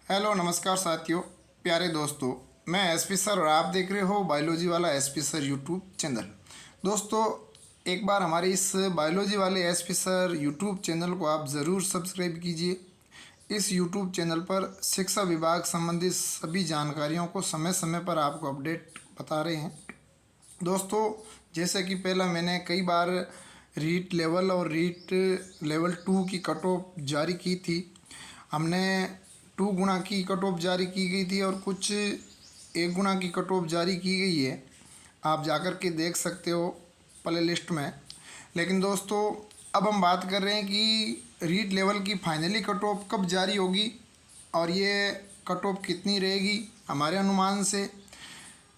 Hello नमस्कार साथियों, प्यारे दोस्तों। मैं एसपी सर और आप देख रहे हो बायोलॉजी वाला एसपी सर यूट्यूब चैनल। दोस्तों, एक बार हमारे इस बायोलॉजी वाले एसपी सर यूट्यूब चैनल को आप ज़रूर सब्सक्राइब कीजिए। इस यूट्यूब चैनल पर शिक्षा विभाग संबंधित सभी जानकारियों को समय समय पर आपको अपडेट बता रहे हैं। दोस्तों, जैसे कि पहला मैंने कई बार रीट लेवल और रीट लेवल 2 की कट ऑफ जारी की थी। हमने 2 गुना की कट ऑफ जारी की गई थी और कुछ 1 गुना की कट ऑफ जारी की गई है। आप जाकर के देख सकते हो प्ले लिस्ट में। लेकिन दोस्तों, अब हम बात कर रहे हैं कि रीट लेवल की फाइनली कट ऑफ कब जारी होगी और ये कट ऑफ कितनी रहेगी हमारे अनुमान से,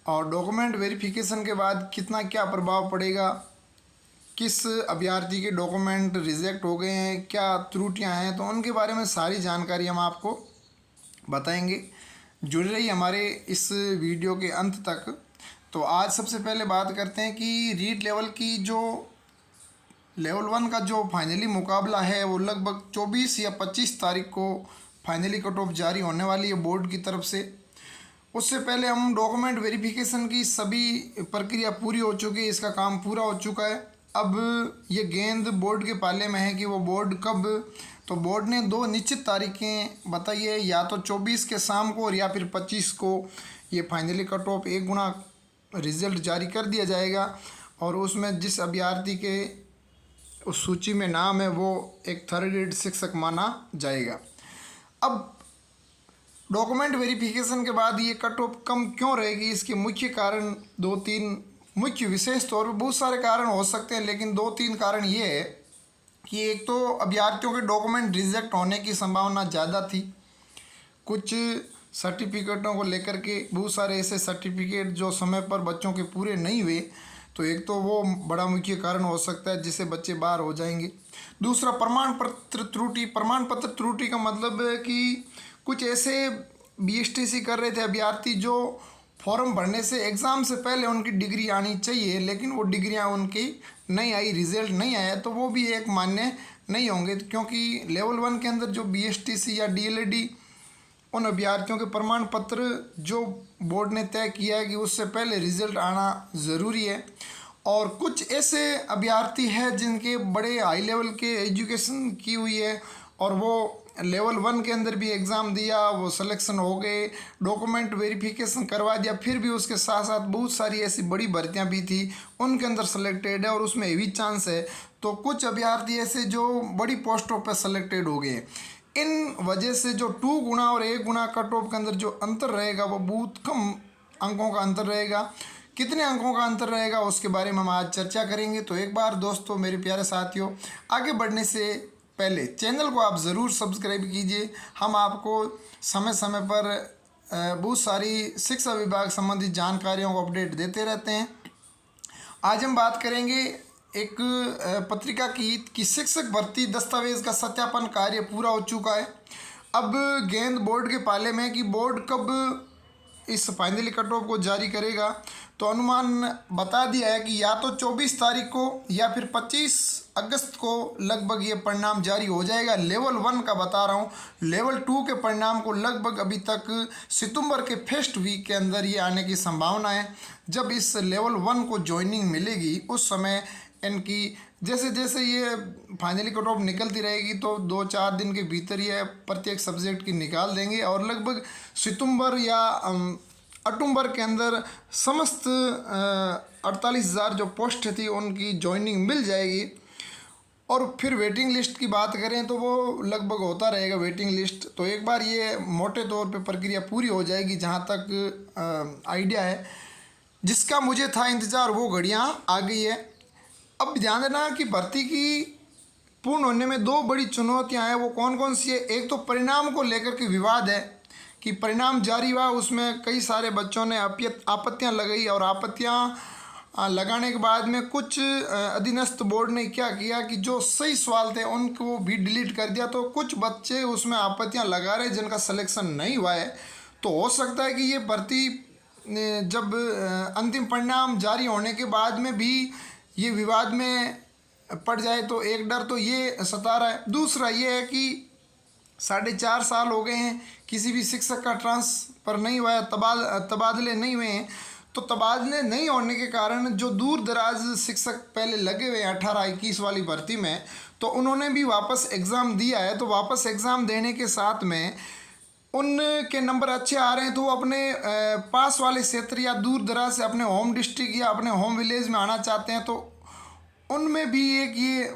और डॉक्यूमेंट वेरिफिकेशन के बाद कितना क्या प्रभाव पड़ेगा, किस अभ्यर्थी के डॉक्यूमेंट रिजेक्ट हो गए हैं, क्या त्रुटियां हैं, तो उनके बारे में सारी जानकारी हम आपको बताएंगे। जुड़े रहिए हमारे इस वीडियो के अंत तक। तो आज सबसे पहले बात करते हैं कि रीट लेवल की जो लेवल 1 का जो फाइनली मुकाबला है वो लगभग 24 या 25 तारीख को फाइनली कट ऑफ जारी होने वाली है बोर्ड की तरफ से। उससे पहले हम डॉक्यूमेंट वेरिफिकेशन की सभी प्रक्रिया पूरी हो चुकी है, इसका काम पूरा हो चुका है। अब ये गेंद बोर्ड के पाले में है कि वो बोर्ड कब, तो बोर्ड ने 2 निश्चित तारीखें बताई है, या तो 24 के शाम को और या फिर 25 को ये फाइनली कट ऑफ 1 गुना रिजल्ट जारी कर दिया जाएगा। और उसमें जिस अभ्यर्थी के उस सूची में नाम है वो एक थर्ड ग्रेड शिक्षक माना जाएगा। अब डॉक्यूमेंट वेरिफिकेशन के बाद ये कट ऑफ कम क्यों रहेगी, इसके मुख्य कारण 2-3 मुख्य विशेष तौर पर बहुत सारे कारण हो सकते हैं, लेकिन 2-3 कारण ये है कि एक तो अभ्यर्थियों के डॉक्यूमेंट रिजेक्ट होने की संभावना ज़्यादा थी। कुछ सर्टिफिकेटों को लेकर के बहुत सारे ऐसे सर्टिफिकेट जो समय पर बच्चों के पूरे नहीं हुए, तो एक तो वो बड़ा मुख्य कारण हो सकता है जिससे बच्चे बाहर हो जाएंगे। दूसरा, प्रमाण पत्र त्रुटि। प्रमाण पत्र त्रुटि का मतलब है कि कुछ ऐसे बीएसटीसी कर रहे थे अभ्यर्थी जो फॉर्म भरने से एग्ज़ाम से पहले उनकी डिग्री आनी चाहिए, लेकिन वो डिग्रियां उनकी नहीं आई, रिजल्ट नहीं आया, तो वो भी एक मान्य नहीं होंगे, क्योंकि लेवल 1 के अंदर जो बीएसटीसी या डीएलएडी उन अभ्यर्थियों के प्रमाण पत्र जो बोर्ड ने तय किया है कि उससे पहले रिजल्ट आना ज़रूरी है। और कुछ ऐसे अभ्यर्थी हैं जिनके बड़े हाई लेवल के एजुकेशन की हुई है और वो लेवल 1 के अंदर भी एग्ज़ाम दिया, वो सिलेक्शन हो गए, डॉक्यूमेंट वेरिफिकेशन करवा दिया, फिर भी उसके साथ साथ बहुत सारी ऐसी बड़ी भर्तियां भी थी उनके अंदर सेलेक्टेड है और उसमें हेवी चांस है। तो कुछ अभ्यर्थी ऐसे जो बड़ी पोस्टों पर सेलेक्टेड हो गए। इन वजह से जो 2 गुना और 1 गुना कट ऑफ के अंदर जो अंतर रहेगा वो बहुत कम अंकों का अंतर रहेगा। कितने अंकों का अंतर रहेगा उसके बारे में हम आज चर्चा करेंगे। तो एक बार दोस्तों, मेरे प्यारे साथियों, आगे बढ़ने से पहले चैनल को आप ज़रूर सब्सक्राइब कीजिए। हम आपको समय समय पर बहुत सारी शिक्षा विभाग संबंधित जानकारियों को अपडेट देते रहते हैं। आज हम बात करेंगे एक पत्रिका की कि शिक्षक भर्ती दस्तावेज का सत्यापन कार्य पूरा हो चुका है। अब गेंद बोर्ड के पाले में है कि बोर्ड कब इस फाइनली कट ऑफ को जारी करेगा। तो अनुमान बता दिया है कि या तो 24 तारीख को या फिर 25 अगस्त को लगभग ये परिणाम जारी हो जाएगा। लेवल 1 का बता रहा हूँ। लेवल 2 के परिणाम को लगभग अभी तक सितंबर के फर्स्ट वीक के अंदर ये आने की संभावना है। जब इस लेवल 1 को ज्वाइनिंग मिलेगी उस समय इनकी जैसे जैसे ये फाइनली कट ऑफ निकलती रहेगी तो 2-4 दिन के भीतर ये प्रत्येक सब्जेक्ट की निकाल देंगे और लगभग सितंबर या अक्टूबर के अंदर समस्त 48,000 जो पोस्ट थी उनकी ज्वाइनिंग मिल जाएगी। और फिर वेटिंग लिस्ट की बात करें तो वो लगभग होता रहेगा वेटिंग लिस्ट। तो एक बार ये मोटे तौर पे प्रक्रिया पूरी हो जाएगी, जहाँ तक आइडिया है। जिसका मुझे था इंतज़ार वो घड़ियाँ आ गई है। अब ध्यान देना कि भर्ती की पूर्ण होने में 2 बड़ी चुनौतियां हैं। वो कौन कौन सी है? एक तो परिणाम को लेकर के विवाद है कि परिणाम जारी हुआ, उसमें कई सारे बच्चों ने आपत्तियां लगाई और आपत्तियां लगाने के बाद में कुछ अधीनस्थ बोर्ड ने क्या किया कि जो सही सवाल थे उनको भी डिलीट कर दिया। तो कुछ बच्चे उसमें आपत्तियां लगा रहे जिनका सिलेक्शन नहीं हुआ है। तो हो सकता है कि ये भर्ती जब अंतिम परिणाम जारी होने के बाद में भी ये विवाद में पड़ जाए। तो एक डर तो ये सता रहा है। दूसरा ये है कि 4.5 साल हो गए हैं, किसी भी शिक्षक का ट्रांसफ़र नहीं हुआ है, तबादले नहीं हुए हैं। तो तबादले नहीं होने के कारण जो दूर दराज शिक्षक पहले लगे हुए हैं 18-21 वाली भर्ती में, तो उन्होंने भी वापस एग्ज़ाम दिया है। तो वापस एग्ज़ाम देने के साथ में उनके नंबर अच्छे आ रहे हैं, तो वो अपने पास वाले क्षेत्र या दूर दराज से अपने होम डिस्ट्रिक्ट या अपने होम विलेज में आना चाहते हैं। तो उनमें भी एक ये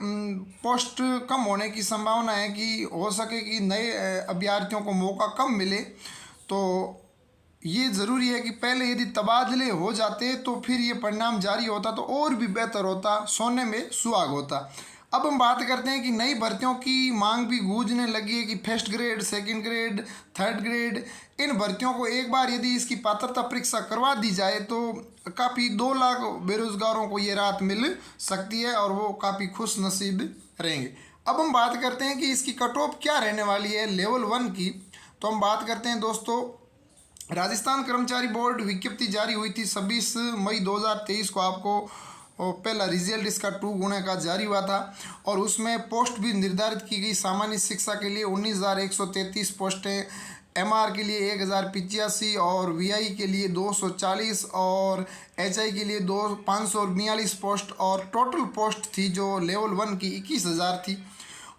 पोस्ट कम होने की संभावना है कि हो सके कि नए अभ्यर्थियों को मौका कम मिले। तो ये ज़रूरी है कि पहले यदि तबादले हो जाते तो फिर ये परिणाम जारी होता तो और भी बेहतर होता, सोने में सुहाग होता। अब हम बात करते हैं कि नई भर्तियों की मांग भी गूंजने लगी है कि first grade, second grade, third grade, इन भर्तियों को एक बार यदि इसकी पात्रता परीक्षा करवा दी जाए तो काफ़ी 2 लाख बेरोजगारों को ये राहत मिल सकती है और वो काफ़ी खुश नसीब रहेंगे। अब हम बात करते हैं कि इसकी कट ऑफ क्या रहने वाली है लेवल 1 की। तो हम बात करते हैं दोस्तों, राजस्थान कर्मचारी बोर्ड विज्ञप्ति जारी हुई थी 26 मई 2023 को। आपको पहला रिजल्ट इसका 2 गुना का जारी हुआ था और उसमें पोस्ट भी निर्धारित की गई। सामान्य शिक्षा के लिए 19,133 पोस्टें, एमआर के लिए 1,085 और वीआई के लिए 240 और एचआई के लिए 542 पोस्ट और टोटल पोस्ट थी जो लेवल 1 की 21,000 थी।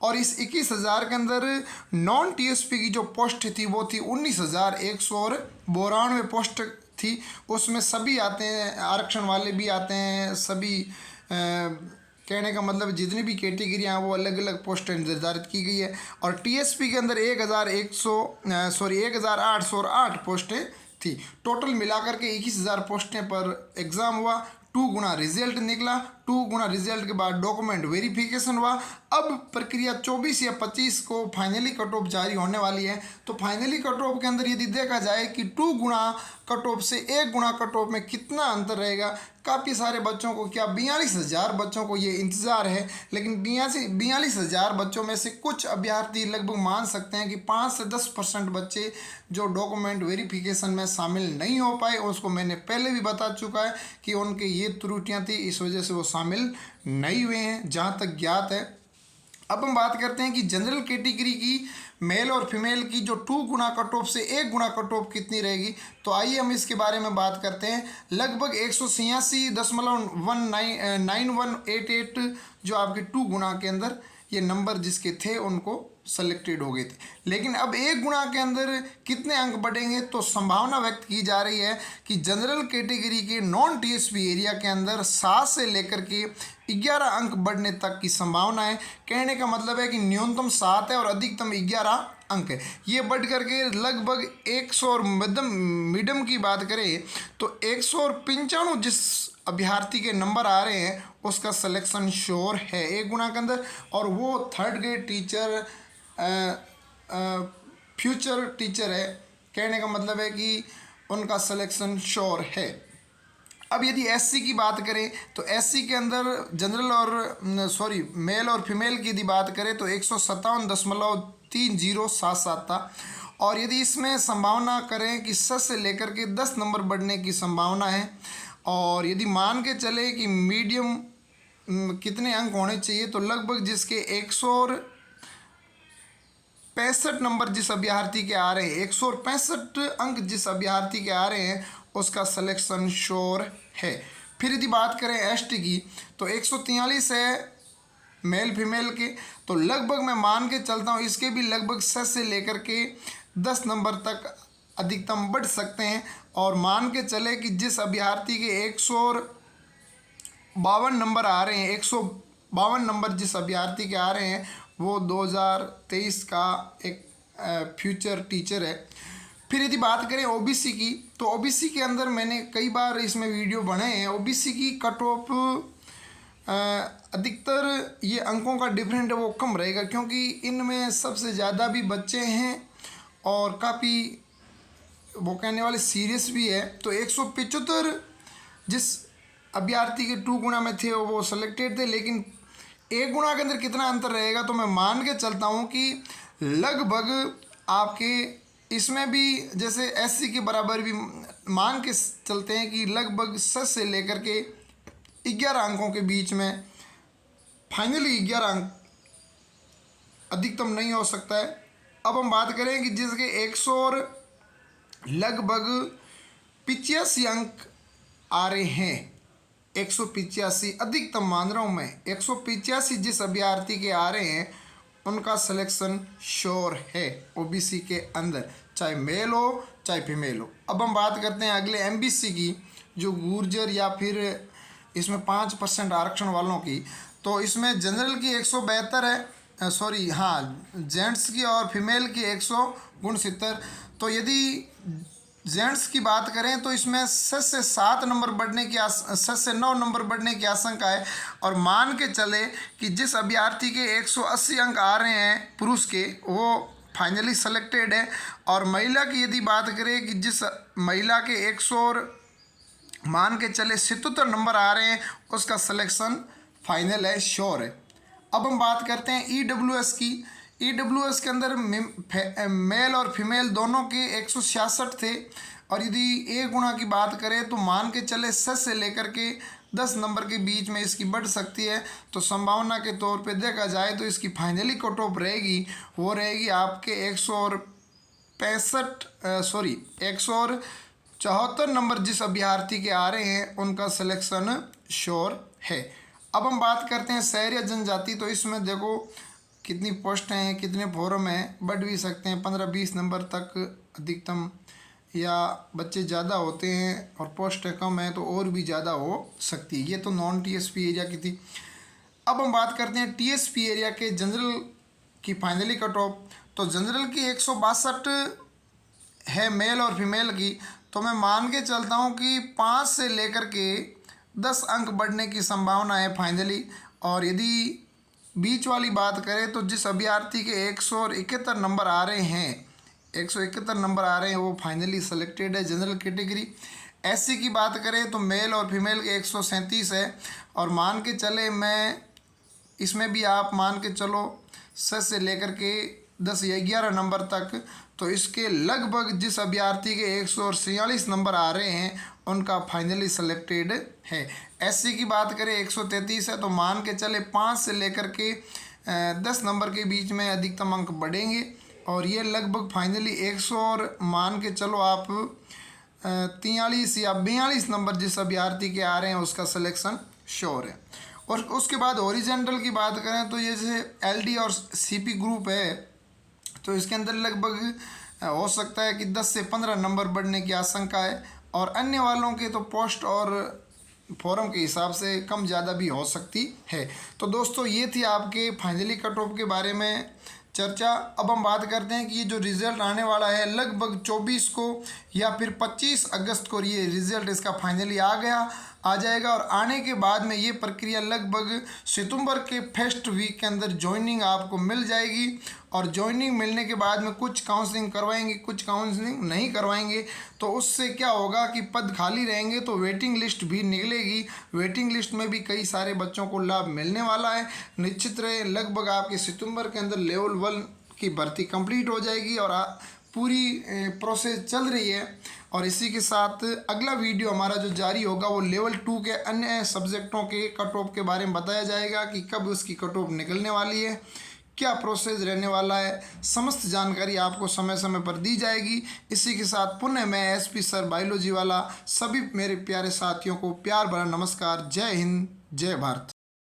और इस 21,000 के अंदर नॉन टीएसपी की जो पोस्ट थी वो थी 19,192 पोस्ट थी। उसमें सभी आते हैं, आरक्षण वाले भी आते हैं, सभी कहने का मतलब जितनी भी कैटेगरियाँ हैं वो अलग अलग पोस्टें निर्धारित की गई है। और टीएसपी के अंदर 1,808 पोस्टें थी। टोटल मिलाकर के 21,000 पोस्टें पर एग्ज़ाम हुआ। 2 गुना रिजल्ट निकला। 2 गुना रिजल्ट के बाद डॉक्यूमेंट वेरिफिकेशन हुआ। अब प्रक्रिया 24 या 25 को फाइनली कट ऑफ जारी होने वाली है। तो फाइनली कट ऑफ के अंदर यदि देखा जाए कि 2 गुना कट ऑफ से 1 गुना कट ऑफ में कितना अंतर रहेगा, काफ़ी सारे बच्चों को, क्या 42,000 बच्चों को ये इंतज़ार है। लेकिन 42,000 बच्चों में से कुछ अभ्यर्थी लगभग मान सकते हैं कि 5 से 10% बच्चे जो डॉक्यूमेंट वेरिफिकेशन में शामिल नहीं हो पाए, उसको मैंने पहले भी बता चुका है कि उनके ये त्रुटियाँ थी, इस वजह से वो शामिल नहीं हुए हैं जहाँ तक ज्ञात है। अब हम बात करते हैं कि जनरल कैटेगरी की मेल और फीमेल की जो 2 गुना कट ऑफ से 1 गुना कट ऑफ कितनी रहेगी, तो आइए हम इसके बारे में बात करते हैं। लगभग 186.9188 जो आपके 2 गुना के अंदर ये नंबर जिसके थे उनको सेलेक्टेड हो गए थे। लेकिन अब 1 गुना के अंदर कितने अंक बढ़ेंगे, तो संभावना व्यक्त की जा रही है कि जनरल कैटेगरी के नॉन टीएसपी एरिया के अंदर 7 से लेकर के 11 अंक बढ़ने तक की संभावना है। कहने का मतलब है कि न्यूनतम 7 है और अधिकतम 11 अंक है। ये बढ़ करके लगभग 100 और मीडियम की बात करें तो 195 जिस अभ्यर्थी के नंबर आ रहे हैं उसका सिलेक्शन श्योर है 1 गुना के अंदर। और वो third grade teacher, future teacher है। कहने का मतलब है कि उनका सिलेक्शन श्योर है। अब यदि एससी की बात करें तो एससी के अंदर जनरल और मेल और फीमेल की यदि बात करें तो 157.3077 था। और यदि इसमें संभावना करें कि 7 से लेकर के 10 नंबर बढ़ने की संभावना है। और यदि मान के चले कि मीडियम कितने अंक होने चाहिए, तो लगभग जिसके 165 नंबर जिस अभ्यर्थी के आ रहे हैं, 165 अंक जिस अभ्यर्थी के आ रहे हैं उसका सिलेक्शन श्योर है। फिर यदि बात करें एसटी की तो 143 है मेल फीमेल के, तो लगभग मैं मान के चलता हूँ इसके भी लगभग 7 से लेकर के 10 नंबर तक अधिकतम बढ़ सकते हैं। और मान के चले कि जिस अभ्यर्थी के 152 नंबर आ रहे हैं, 152 नंबर जिस अभ्यर्थी के आ रहे हैं वो 2023 का एक फ्यूचर टीचर है। फिर यदि बात करें ओबीसी की तो ओबीसी के अंदर मैंने कई बार इसमें वीडियो बनाए हैं। ओबीसी की कट ऑफ अधिकतर ये अंकों का डिफरेंट है वो कम रहेगा, क्योंकि इनमें सबसे ज़्यादा भी बच्चे हैं और काफ़ी वो कहने वाले सीरियस भी है। तो 175 जिस अभ्यर्थी के 2 गुना में थे वो सिलेक्टेड थे। लेकिन 1 गुना के अंदर कितना अंतर रहेगा, तो मैं मान के चलता हूँ कि लगभग आपके इसमें भी जैसे एससी के बराबर भी मान के चलते हैं कि लगभग 7 से लेकर के 11 अंकों के बीच में, फाइनली 11 अंक, अधिकतम नहीं हो सकता है। अब हम बात करें कि जिसके 100 और लगभग 85 अंक आ रहे हैं, 185 अधिकतम मान रहा हूँ मैं, 185 जिस अभ्यर्थी के आ रहे हैं उनका सिलेक्शन श्योर है ओबीसी के अंदर, चाहे मेल हो चाहे फीमेल हो। अब हम बात करते हैं अगले एमबीसी की, जो गुर्जर या फिर इसमें 5% आरक्षण वालों की। तो इसमें जनरल की 172 है, सॉरी हाँ, जेंट्स की और फीमेल की 169। तो यदि जेंट्स की बात करें तो इसमें 6 से 7 नंबर बढ़ने की 6 से 9 नंबर बढ़ने की आशंका है। और मान के चले कि जिस अभ्यर्थी के 180 अंक आ रहे हैं पुरुष के, वो फाइनली सेलेक्टेड है। और महिला की यदि बात करें कि जिस महिला के 100 और मान के चले 77 नंबर आ रहे हैं, उसका सिलेक्शन फाइनल है, श्योर है। अब हम बात करते हैं ईडब्ल्यूएस की। ईडब्ल्यूएस के अंदर मेल और फीमेल दोनों के 166 थे। और यदि ए गुणा की बात करें तो मान के चले 6 से लेकर के 10 नंबर के बीच में इसकी बढ़ सकती है। तो संभावना के तौर पे देखा जाए तो इसकी फाइनली कट ऑफ रहेगी, वो रहेगी आपके 174 नंबर जिस अभ्यर्थी के आ रहे हैं उनका सिलेक्शन श्योर है। अब हम बात करते हैं शहर या जनजाति। तो इसमें देखो कितनी पोस्ट हैं, कितने फॉर्म हैं, बढ़ भी सकते हैं 15-20 नंबर तक अधिकतम, या बच्चे ज़्यादा होते हैं और पोस्ट कम है तो और भी ज़्यादा हो सकती है। ये तो नॉन टीएसपी एरिया की थी। अब हम बात करते हैं टीएसपी एरिया के जनरल की फाइनली कट ऑफ। तो जनरल की 162 है मेल और फीमेल की। तो मैं मान के चलता हूँ कि 5 से लेकर के 10 अंक बढ़ने की संभावना है फाइनली। और यदि बीच वाली बात करें तो जिस अभ्यर्थी के 171 नंबर आ रहे हैं, 171 नंबर आ रहे हैं, वो फाइनली सेलेक्टेड है जनरल कैटेगरी। एससी की बात करें तो मेल और फीमेल के 137 है। और मान के चले मैं इसमें भी आप मान के चलो 6 से लेकर के 10 या 11 नंबर तक। तो इसके लगभग जिस अभ्यर्थी के 146 नंबर आ रहे हैं उनका फाइनली सेलेक्टेड है। एससी की बात करें 133 है। तो मान के चले 5 से लेकर के 10 नंबर के बीच में अधिकतम अंक बढ़ेंगे। और ये लगभग फाइनली 100 और मान के चलो आप 43 या 42 नंबर जिस अभ्यर्थी के आ रहे हैं उसका सिलेक्शन श्योर है। और उसके बाद हॉरिजॉन्टल की बात करें तो ये जैसे एलडी और सीपी ग्रुप है, तो इसके अंदर लगभग हो सकता है कि 10 से 15 नंबर बढ़ने की आशंका है। और अन्य वालों के तो पोस्ट और फॉरम के हिसाब से कम ज़्यादा भी हो सकती है। तो दोस्तों ये थी आपके फाइनली कट ऑफ के बारे में चर्चा। अब हम बात करते हैं कि ये जो रिज़ल्ट आने वाला है लगभग 24 को या फिर 25 अगस्त को ये रिज़ल्ट इसका फाइनली आ जाएगा। और आने के बाद में ये प्रक्रिया लगभग सितंबर के फर्स्ट वीक के अंदर ज्वाइनिंग आपको मिल जाएगी। और ज्वाइनिंग मिलने के बाद में कुछ काउंसलिंग करवाएंगे, कुछ काउंसलिंग नहीं करवाएंगे। तो उससे क्या होगा कि पद खाली रहेंगे तो वेटिंग लिस्ट भी निकलेगी। वेटिंग लिस्ट में भी कई सारे बच्चों को लाभ मिलने वाला है। निश्चित रहे लगभग आपके सितंबर के अंदर लेवल 1 की भर्ती कंप्लीट हो जाएगी और पूरी प्रोसेस चल रही है। और इसी के साथ अगला वीडियो हमारा जो जारी होगा वो लेवल 2 के अन्य सब्जेक्टों के कट ऑफ के बारे में बताया जाएगा कि कब उसकी कट ऑफ निकलने वाली है, क्या प्रोसेस रहने वाला है। समस्त जानकारी आपको समय समय पर दी जाएगी। इसी के साथ पुनः मैं एसपी सर बायोलॉजी वाला सभी मेरे प्यारे साथियों को प्यार भरा नमस्कार। जय हिंद, जय भारत।